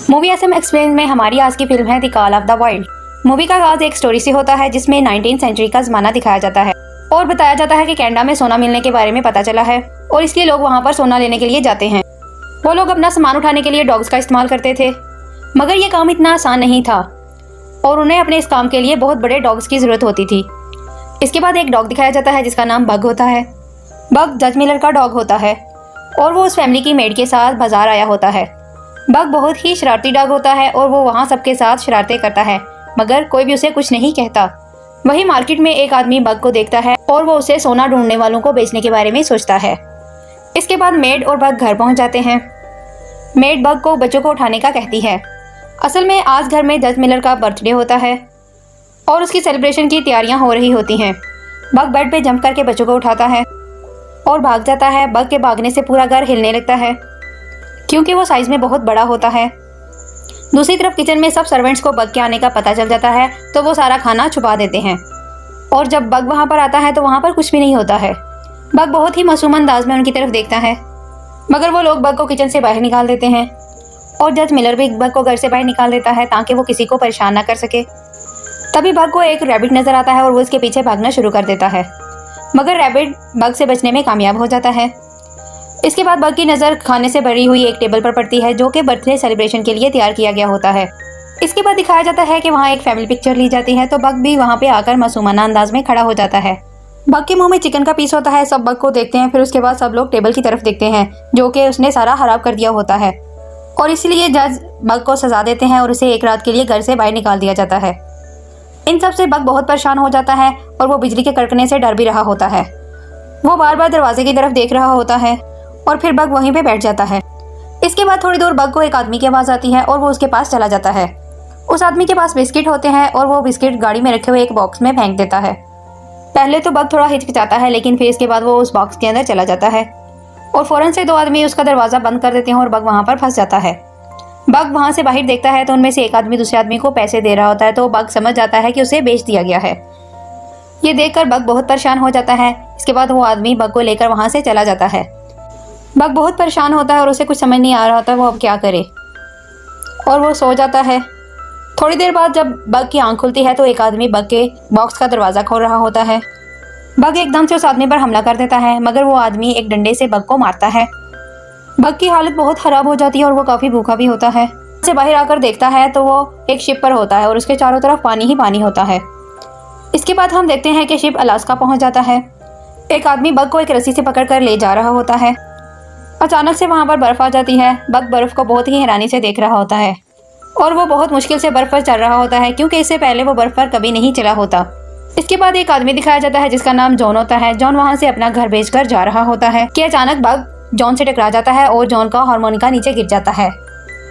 Movie SM explain में हमारी आज की फिल्म है the call of the wild. Movie का आगाज एक स्टोरी से होता है जिसमें 19th सेंचुरी का जमाना दिखाया जाता है और बताया जाता है कि कनाडा में सोना मिलने के बारे में पता चला है और इसलिए लोग वहां पर सोना लेने के लिए जाते हैं। वो लोग अपना सामान उठाने के लिए डॉग्स का इस्तेमाल करते थे, मगर ये काम इतना आसान नहीं था और उन्हें अपने इस काम के लिए बहुत बड़े डॉग्स की जरूरत होती थी। इसके बाद एक डॉग दिखाया जाता है जिसका नाम बग होता है। बग जज मिलर का डॉग होता है और वो उस फैमिली की मेड के साथ बाजार आया होता है। बग बहुत ही शरारती डॉग होता है और वो वहाँ सबके साथ शरारतें करता है, मगर कोई भी उसे कुछ नहीं कहता। वही मार्केट में एक आदमी बग को देखता है और वो उसे सोना ढूंढने वालों को बेचने के बारे में सोचता है। इसके बाद मेड और बग घर पहुंच जाते हैं। मेड बग को बच्चों को उठाने का कहती है। असल में आज घर में जज मिलर का बर्थडे होता है और उसकी सेलिब्रेशन की तैयारियां हो रही होती हैं। बग बेड पे जंप करके बच्चों को उठाता है और भाग जाता है। बग के भागने से पूरा घर हिलने लगता है क्योंकि वो साइज में बहुत बड़ा होता है। दूसरी तरफ किचन में सब सर्वेंट्स को बग के आने का पता चल जाता है तो वो सारा खाना छुपा देते हैं और जब बग वहाँ पर आता है तो वहाँ पर कुछ भी नहीं होता है। बग बहुत ही मासूम अंदाज में उनकी तरफ देखता है, मगर वो लोग बग को किचन से बाहर निकाल देते हैं और जज मिलर भी बग को घर से बाहर निकाल देता है ताकि वो किसी को परेशान ना कर सके। तभी बग को एक रैबिट नजर आता है और वो इसके पीछे भागना शुरू कर देता है, मगर रैबिट बग से बचने में कामयाब हो जाता है। इसके बाद बग की नज़र खाने से भरी हुई एक टेबल पर पड़ती है जो कि बर्थडे सेलिब्रेशन के लिए तैयार किया गया होता है। इसके बाद दिखाया जाता है कि वहाँ एक फैमिली पिक्चर ली जाती है तो बग भी वहाँ पे आकर मासूमाना अंदाज में खड़ा हो जाता है। बग के मुंह में चिकन का पीस होता है। सब बग को देखते हैं। फिर उसके बाद सब लोग टेबल की तरफ देखते हैं जो कि उसने सारा खराब कर दिया होता है और इसलिए जज बग को सजा देते हैं और उसे एक रात के लिए घर से बाहर निकाल दिया जाता है। इन सब से बग बहुत परेशान हो जाता है और वो बिजली के कड़कने से डर भी रहा होता है। वो बार बार दरवाजे की तरफ देख रहा होता है और फिर बग वहीं पे बैठ जाता है। इसके बाद थोड़ी दूर बग को एक आदमी की आवाज़ आती है और वो उसके पास चला जाता है। उस आदमी के पास बिस्किट होते हैं और वो बिस्किट गाड़ी में रखे हुए एक बॉक्स में फेंक देता है। पहले तो बग थोड़ा हिचकिचाता है, लेकिन फिर इसके बाद वो उस बॉक्स के अंदर चला जाता है और फौरन से दो आदमी उसका दरवाज़ा बंद कर देते हैं और बग वहाँ पर फंस जाता है। बग वहाँ से बाहर देखता है तो उनमें से एक आदमी दूसरे आदमी को पैसे दे रहा होता है तो बग समझ जाता है कि उसे बेच दिया गया है। ये देखकर बग बहुत परेशान हो जाता है। इसके बाद वो आदमी बग को लेकर वहाँ से चला जाता है। बग बहुत परेशान होता है और उसे कुछ समझ नहीं आ रहा होता वो अब क्या करे और वो सो जाता है। थोड़ी देर बाद जब बग की आंख खुलती है तो एक आदमी बग के बॉक्स का दरवाज़ा खोल रहा होता है। बग एकदम से उस आदमी पर हमला कर देता है, मगर वो आदमी एक डंडे से बग को मारता है। बग की हालत बहुत ख़राब हो जाती है और वो काफ़ी भूखा भी होता है। से बाहर आकर देखता है तो वो एक शिप पर होता है और उसके चारों तरफ पानी ही पानी होता है। इसके बाद हम देखते हैं कि शिप अलास्का पहुँच जाता है। एक आदमी बग को एक रस्सी से पकड़ कर ले जा रहा होता है। अचानक से वहाँ पर बर्फ़ आ जाती है। बग बर्फ़ को बहुत ही हैरानी से देख रहा होता है और वो बहुत मुश्किल से बर्फ़ पर चल रहा होता है क्योंकि इससे पहले वो बर्फ़ पर कभी नहीं चला होता। इसके बाद एक आदमी दिखाया जाता है जिसका नाम जॉन होता है। जॉन वहाँ से अपना घर बेचकर जा रहा होता है कि अचानक बग जॉन से टकरा जाता है और जॉन का हारमोनिका नीचे गिर जाता है,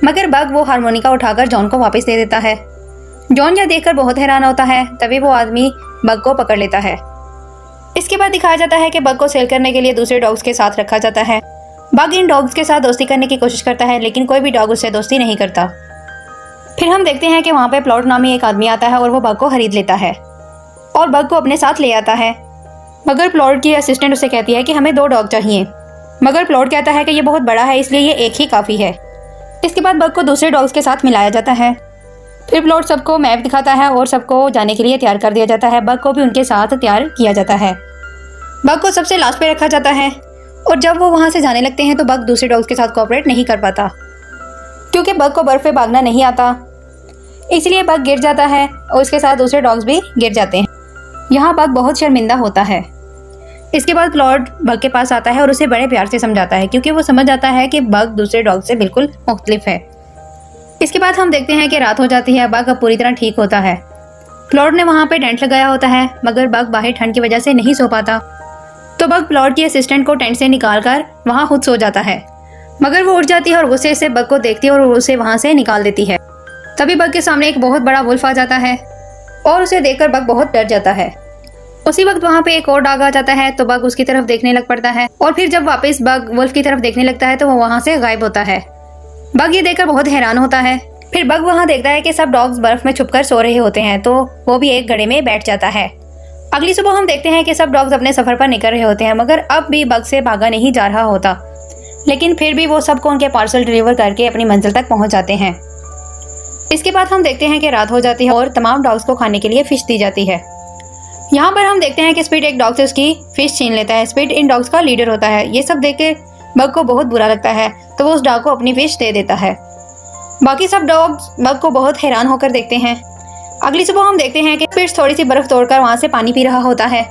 मगर बग वो हारमोनिका उठाकर जॉन को वापस दे देता है। जॉन यह देखकर बहुत हैरान होता है। तभी वो आदमी बग को पकड़ लेता है। इसके बाद दिखाया जाता है कि बग को सेल करने के लिए दूसरे डॉग्स के साथ रखा जाता है। बग इन डॉग्स के साथ दोस्ती करने की कोशिश करता है, लेकिन कोई भी डॉग उससे दोस्ती नहीं करता। फिर हम देखते हैं कि वहाँ पे प्लॉट नामी एक आदमी आता है और वो बग को खरीद लेता है और बग को अपने साथ ले आता है, मगर प्लॉट की असिस्टेंट उसे कहती है कि हमें 2 डॉग चाहिए, मगर प्लॉट कहता है कि ये बहुत बड़ा है इसलिए ये एक ही काफ़ी है। इसके बाद बग को दूसरे डॉग्स के साथ मिलाया जाता है। फिर प्लॉट सबको मैप दिखाता है और सबको जाने के लिए तैयार कर दिया जाता है। बग को भी उनके साथ तैयार किया जाता है। बग को सबसे लास्ट पे रखा जाता है और जब वो वहाँ से जाने लगते हैं तो बग दूसरे डॉग्स के साथ कोऑपरेट नहीं कर पाता क्योंकि बग को बर्फ़ पे भागना नहीं आता, इसलिए बग गिर जाता है और उसके साथ दूसरे डॉग्स भी गिर जाते हैं। यहाँ बग बहुत शर्मिंदा होता है। इसके बाद प्लॉट बग के पास आता है और उसे बड़े प्यार से समझाता है क्योंकि वो समझ आता है कि बग दूसरे डॉग से बिल्कुल मुख्तलिफ है। इसके बाद हम देखते हैं कि रात हो जाती है। बग अब पूरी तरह ठीक होता है। प्लॉट ने वहाँ पे टेंट लगाया होता है, मगर बग बाहर ठंड की वजह से नहीं सो पाता तो बग प्लॉट की असिस्टेंट को टेंट से निकाल कर वहाँ खुद सो जाता है, मगर वो उठ जाती है और गुस्से से बग को देखती है और उसे वहाँ से निकाल देती है। तभी बग के सामने एक बहुत बड़ा वुल्फ आ जाता है और उसे देखकर बग बहुत डर जाता है। उसी वक्त वहाँ पे एक और डॉग आ जाता है तो बग उसकी तरफ देखने लग पड़ता है और फिर जब वापस बग वुल्फ की तरफ देखने लगता है तो वो वहाँ से गायब होता है। बग ये देखकर बहुत हैरान होता है। फिर बग वहाँ देखता है कि सब डॉग्स बर्फ में छुपकर सो रहे होते हैं तो वो भी एक घड़े में बैठ जाता है। अगली सुबह हम देखते हैं कि सब डॉग्स अपने सफर पर निकल रहे होते हैं, मगर अब भी बग से भागा नहीं जा रहा होता, लेकिन फिर भी वो सबको उनके पार्सल डिलीवर करके अपनी मंजिल तक पहुंच जाते हैं। इसके बाद हम देखते हैं कि रात हो जाती है और तमाम डॉग्स को खाने के लिए फिश दी जाती है। यहाँ पर हम देखते हैं कि स्पीड एक डॉग से उसकी फिश छीन लेता है। स्पीड इन डॉग्स का लीडर होता है। ये सब देख के बग को बहुत बुरा लगता है, तो वो उस डॉग को अपनी फिश दे देता है। बाकी सब डॉग्स बग को बहुत हैरान होकर देखते हैं। अगली सुबह हम देखते हैं कि स्पीड थोड़ी सी बर्फ तोड़कर वहाँ से पानी पी रहा होता है।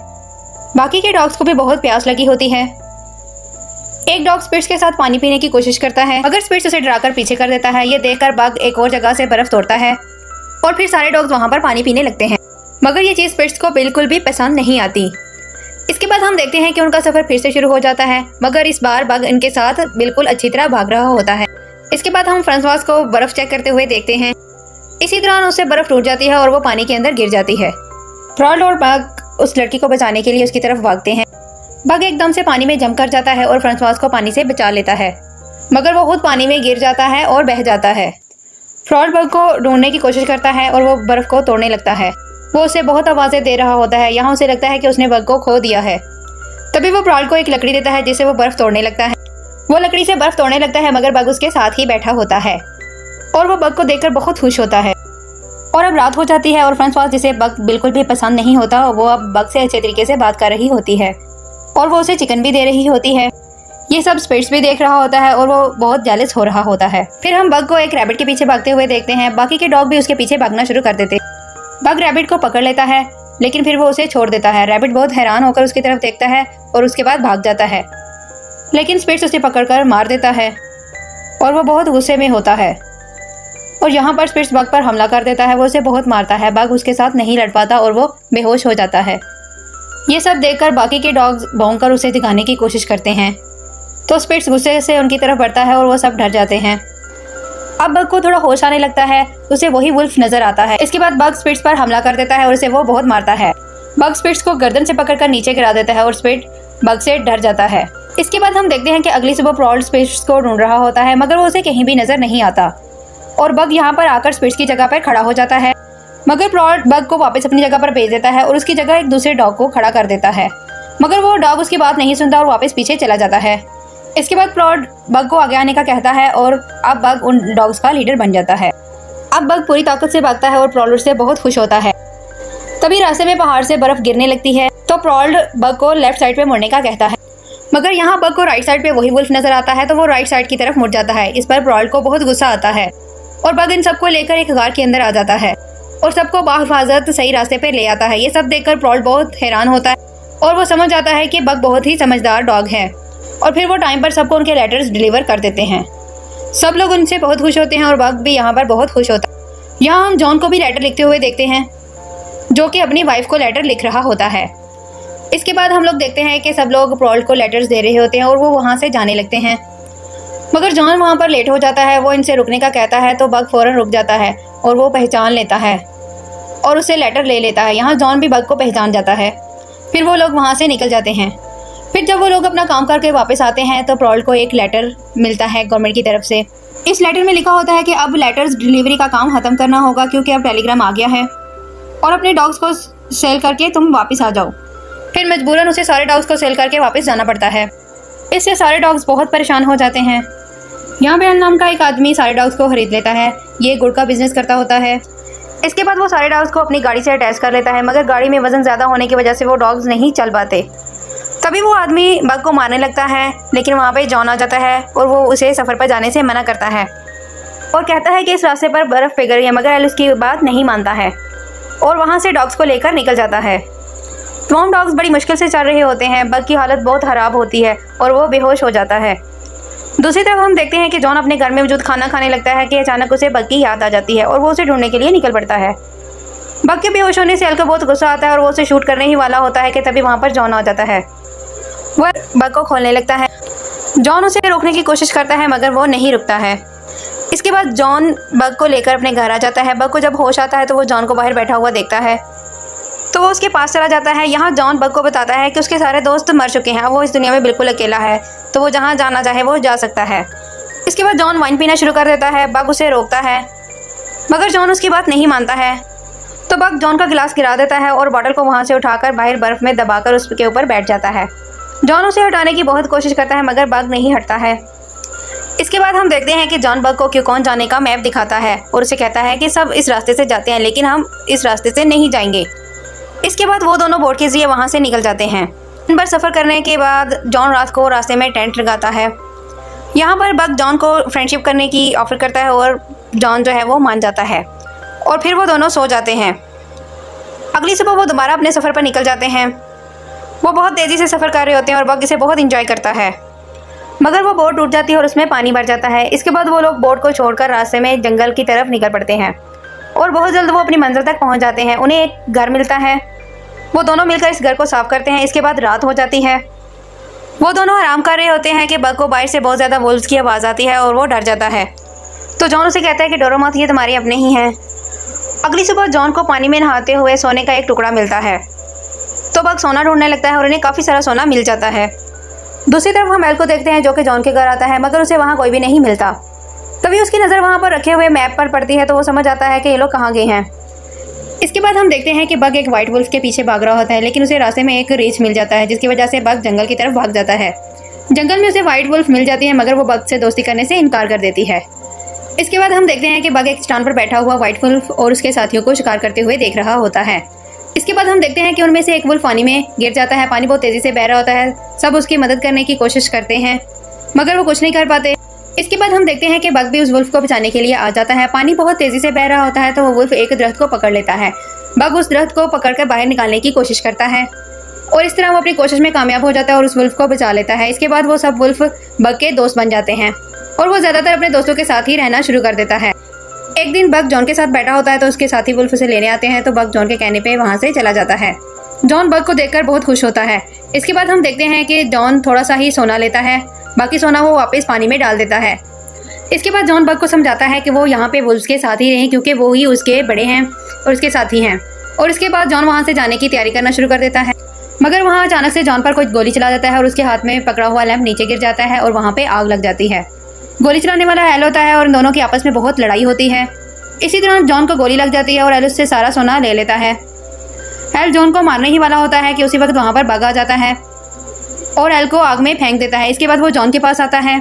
बाकी के डॉग्स को भी बहुत प्यास लगी होती है। एक डॉग स्पिट्स के साथ पानी पीने की कोशिश करता है, मगर स्पिट्स उसे डराकर पीछे कर देता है। ये देखकर बग एक और जगह से बर्फ तोड़ता है और फिर सारे डॉग्स वहाँ पर पानी पीने लगते हैं, मगर ये चीज़ स्पिट्स को बिल्कुल भी पसंद नहीं आती। इसके बाद हम देखते हैं कि उनका सफर फिर से शुरू हो जाता है, मगर इस बार बग इनके साथ बिल्कुल अच्छी तरह भाग रहा होता है। इसके बाद हम फ्रांसवास को बर्फ चेक करते हुए देखते हैं। इसी दौरान उससे बर्फ टूट जाती है और वो पानी के अंदर गिर जाती है। फ्रॉड और बग उस लड़की को बचाने के लिए उसकी तरफ भागते हैं। बग एकदम से पानी में जम कर जाता है और फ्रांसवास को पानी से बचा लेता है, मगर वो खुद पानी में गिर जाता है और बह जाता है। फ्रॉड बग को ढूंढने की कोशिश करता है और वो बर्फ को तोड़ने लगता है। वो उसे बहुत आवाज़ें दे रहा होता है। यहाँ उसे लगता है कि उसने बग को खो दिया है। तभी वो फ्रॉड को एक लकड़ी देता है, जिससे वो बर्फ तोड़ने लगता है। वो लकड़ी से बर्फ तोड़ने लगता है, मगर बग उसके साथ ही बैठा होता है और वो बग को देखकर बहुत खुश होता है। और अब रात हो जाती है और फ्रांसवास, जिसे बग बिल्कुल भी पसंद नहीं होता, वो अब बग से अच्छे तरीके से बात कर रही होती है और वो उसे चिकन भी दे रही होती है। ये सब स्पिट्स भी देख रहा होता है और वो बहुत जेलस हो रहा होता है। फिर हम बग को एक रैबिट के पीछे भागते हुए देखते हैं। बाकी के डॉग भी उसके पीछे भागना शुरू कर देते। बग रैबिट को पकड़ लेता है, लेकिन फिर वो उसे छोड़ देता है। रैबिट बहुत हैरान होकर उसकी तरफ देखता है और उसके बाद भाग जाता है, लेकिन स्पिट्स उसे पकड़कर मार देता है और वो बहुत गुस्से में होता है। और यहाँ पर स्पिट्स बग पर हमला कर देता है। वो उसे बहुत मारता है। बग उसके साथ नहीं लड़ पाता और वो बेहोश हो जाता है। ये सब देखकर बाकी के डॉग्स भौंककर उसे दिखाने की कोशिश करते हैं, तो स्पिट्स गुस्से से उनकी तरफ बढ़ता है और वो सब डर जाते हैं। अब बग को थोड़ा होश आने लगता है। उसे वही वुल्फ नजर आता है। इसके बाद बग स्पिट्स पर हमला कर देता है और उसे वो बहुत मारता है। बग स्पिट्स को गर्दन से पकड़कर नीचे गिरा देता है और स्पिट बग से डर जाता है। इसके बाद हम देखते हैं कि अगली सुबह प्रॉड स्पिट्स को ढूंढ रहा होता है, मगर वो उसे कहीं भी नजर नहीं आता और बग यहाँ पर आकर स्पिट्स की जगह पर खड़ा हो जाता है। मगर प्रॉड बग को वापस अपनी जगह पर भेज देता है और उसकी जगह एक दूसरे डॉग को खड़ा कर देता है, मगर वो डॉग उसकी बात नहीं सुनता और वापस पीछे चला जाता है। इसके बाद प्रॉड बग को आगे आने का कहता है और अब बग उन डॉग्स का लीडर बन जाता है। अब बग पूरी ताकत से भागता है और प्रॉड उससे बहुत खुश होता है। तभी रास्ते में पहाड़ से बर्फ गिरने लगती है, तो प्रॉड बग को लेफ्ट साइड पे मुड़ने का कहता है, मगर यहाँ बग को राइट साइड पे वही वुल्फ नजर आता है, तो वो राइट साइड की तरफ मुड़ जाता है। इस पर प्रॉड को बहुत गुस्सा आता है और बग इन सबको लेकर एक गार के अंदर आ जाता है और सबको बाहिफाजत सही रास्ते पे ले आता है। ये सब देखकर प्रॉड बहुत हैरान होता है और वो समझ जाता है कि बग बहुत ही समझदार डॉग है और फिर वो टाइम पर सबको उनके लेटर्स डिलीवर कर देते हैं। सब लोग उनसे बहुत खुश होते हैं और बग भी यहाँ पर बहुत खुश होता है। यहाँ हम जॉन को भी लेटर लिखते हुए देखते हैं, जो कि अपनी वाइफ को लेटर लिख रहा होता है। इसके बाद हम लोग देखते हैं कि सब लोग प्रॉड को लेटर्स दे रहे होते हैं और वो वहाँ से जाने लगते हैं, मगर जॉन वहाँ पर लेट हो जाता है। वो इनसे रुकने का कहता है, तो बग फौरन रुक जाता है और वो पहचान लेता है और उससे लेटर ले लेता है। यहाँ जॉन भी बग को पहचान जाता है। फिर वो लोग वहाँ से निकल जाते हैं। फिर जब वो लोग अपना काम करके वापस आते हैं, तो प्रॉड को एक लेटर मिलता है गवर्नमेंट की तरफ से। इस लेटर में लिखा होता है कि अब लेटर्स डिलीवरी का काम ख़त्म करना होगा, क्योंकि अब टेलीग्राम आ गया है और अपने डॉग्स को सेल करके तुम वापस आ जाओ। फिर मजबूरन उसे सारे डॉग्स को सेल करके वापस जाना पड़ता है। इससे सारे डॉग्स बहुत परेशान हो जाते हैं। यहाँ बेन नाम का एक आदमी सारे डॉग्स को खरीद लेता है। ये गुड़ का बिजनेस करता होता है। इसके बाद वो सारे डॉग्स को अपनी गाड़ी से अटैच कर लेता है, मगर गाड़ी में वजन ज़्यादा होने की वजह से वो डॉग्स नहीं चल पाते। तभी वो आदमी बग को मारने लगता है, लेकिन वहाँ पे जॉन आ जाता है और वो उसे सफ़र पर जाने से मना करता है और कहता है कि इस रास्ते पर बर्फ़ पिघल रही है, मगर एल उसकी बात नहीं मानता है और वहाँ से डॉग्स को लेकर निकल जाता है। तमाम डॉग्स बड़ी मुश्किल से चल रहे होते हैं। बग की हालत बहुत ख़राब होती है और वो बेहोश हो जाता है। दूसरी तरफ हम देखते हैं कि जॉन अपने घर में मौजूद खाना खाने लगता है कि अचानक उसे बग की याद आ जाती है और वो उसे ढूंढने के लिए निकल पड़ता है। बग के बेहोश होने से एल को बहुत गुस्सा आता है और वो उसे शूट करने ही वाला होता है कि तभी वहाँ पर जॉन आ जाता है। वह बग को खोलने लगता है। जॉन उसे रोकने की कोशिश करता है, मगर वो नहीं रुकता है। इसके बाद जॉन बग को लेकर अपने घर आ जाता है। बग को जब होश आता है तो वो जॉन को बाहर बैठा हुआ देखता है, तो वो उसके पास चला जाता है। यहाँ जॉन बग को बताता है कि उसके सारे दोस्त मर चुके हैं, वो इस दुनिया में बिल्कुल अकेला है, तो वो जहाँ जाना चाहे वो जा सकता है। इसके बाद जॉन वाइन पीना शुरू कर देता है। बग उसे रोकता है, मगर जॉन उसकी बात नहीं मानता है, तो बग जॉन का गिलास गिरा देता है और बॉटल को वहाँ से उठाकर बाहर बर्फ़ में दबाकर उसके ऊपर बैठ जाता है। जॉन उसे हटाने की बहुत कोशिश करता है, मगर बग नहीं हटता है। इसके बाद हम देखते हैं कि जॉन बग को क्यूकॉन जाने का मैप दिखाता है और उसे कहता है कि सब इस रास्ते से जाते हैं लेकिन हम इस रास्ते से नहीं जाएंगे। इसके बाद वो दोनों बोट के जरिए वहाँ से निकल जाते हैं। दिन भर सफ़र करने के बाद जॉन रात को रास्ते में टेंट लगाता है। यहाँ पर बग जॉन को फ्रेंडशिप करने की ऑफ़र करता है और जॉन जो है वो मान जाता है और फिर वो दोनों सो जाते हैं। अगली सुबह वो दोबारा अपने सफ़र पर निकल जाते हैं। वो बहुत तेज़ी से सफ़र कर रहे होते हैं और बग इसे बहुत इंजॉय करता है, मगर वो बोट टूट जाती है और उसमें पानी भर जाता है। इसके बाद वो लोग बोट को छोड़कर रास्ते में जंगल की तरफ निकल पड़ते हैं और बहुत जल्द वो अपनी मंजिल तक पहुंच जाते हैं। उन्हें एक घर मिलता है। वो दोनों मिलकर इस घर को साफ करते हैं। इसके बाद रात हो जाती है। वो दोनों आराम कर रहे होते हैं कि बग को बाहर से बहुत ज़्यादा वुल्व्स की आवाज़ आती है और वो डर जाता है। तो जॉन उसे कहता है कि डरो मत, ये तुम्हारे अपने ही हैं। अगली सुबह जॉन को पानी में नहाते हुए सोने का एक टुकड़ा मिलता है, तो बग सोना ढूंढने लगता है और उन्हें काफ़ी सारा सोना मिल जाता है। दूसरी तरफ हम एल को देखते हैं जो कि जॉन के घर आता है, मगर उसे वहाँ कोई भी नहीं मिलता। तभी उसकी नज़र वहाँ पर रखे हुए मैप पर पड़ती है, तो वो समझ आता है कि ये लोग कहाँ गए हैं। इसके बाद हम देखते हैं कि बग एक वाइट वुल्फ के पीछे भाग रहा होता है, लेकिन उसे रास्ते में एक रीछ मिल जाता है, जिसकी वजह से बग जंगल की तरफ भाग जाता है। जंगल में उसे वाइट वुल्फ मिल जाती है, मगर वो बग से दोस्ती करने से इनकार कर देती है। इसके बाद हम देखते हैं कि बग एक चट्टान पर बैठा हुआ वाइट वुल्फ और उसके साथियों को शिकार करते हुए देख रहा होता है। इसके बाद हम देखते हैं कि उनमें से एक वुल्फ पानी में गिर जाता है। पानी बहुत तेज़ी से बह रहा होता है। सब उसकी मदद करने की कोशिश करते हैं, मगर वो कुछ नहीं कर पाते। इसके बाद हम देखते हैं कि बग भी उस वुल्फ को बचाने के लिए आ जाता है। पानी बहुत तेज़ी से बह रहा होता है, तो वो वुल्फ एक दरख्त को पकड़ लेता है। बग उस दरख्त को पकड़कर बाहर निकालने की कोशिश करता है और इस तरह वो अपनी कोशिश में कामयाब हो जाता है और उस वुल्फ को बचा लेता है। इसके बाद वो सब वुल्फ बग के दोस्त बन जाते हैं और वो ज़्यादातर अपने दोस्तों के साथ ही रहना शुरू कर देता है। एक दिन बग जॉन के साथ बैठा होता है, तो उसके साथी वुल्फ उसे लेने आते हैं, तो बग जॉन के कहने पे वहाँ से चला जाता है। जॉन बग को देखकर बहुत खुश होता है। इसके बाद हम देखते हैं कि जॉन थोड़ा सा ही सोना लेता है, बाकी सोना वो वापस पानी में डाल देता है। इसके बाद जॉन बग को समझाता है कि वो यहाँ पे वुल्फ्स के साथ ही रहें, क्योंकि वो ही उसके बड़े हैं और उसके साथी हैं। और इसके बाद जॉन वहाँ से जाने की तैयारी करना शुरू कर देता है, मगर वहाँ अचानक से जॉन पर कोई गोली चला जाता है और उसके हाथ में पकड़ा हुआ लैंप नीचे गिर जाता है और वहाँ पे आग लग जाती है। गोली चलाने वाला एल होता है और इन दोनों की आपस में बहुत लड़ाई होती है। इसी दौरान जॉन को गोली लग जाती है और एल उससे सारा सोना ले लेता है। एल जॉन को मारने ही वाला होता है कि उसी वक्त वहाँ पर बग आ जाता है और एल को आग में फेंक देता है। इसके बाद वो जॉन के पास आता है।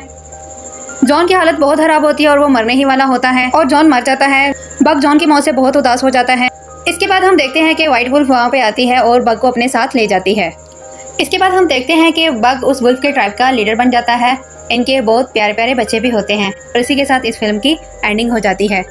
जॉन की हालत बहुत खराब होती है और वो मरने ही वाला होता है और जॉन मर जाता है। बग जॉन की मौत से बहुत उदास हो जाता है। इसके बाद हम देखते हैं कि वाइट वुल्फ वहाँ पे आती है और बग को अपने साथ ले जाती है। इसके बाद हम देखते हैं कि बग उस वुल्फ के ट्राइब का लीडर बन जाता है। इनके बहुत प्यारे प्यारे बच्चे भी होते हैं और इसी के साथ इस फिल्म की एंडिंग हो जाती है।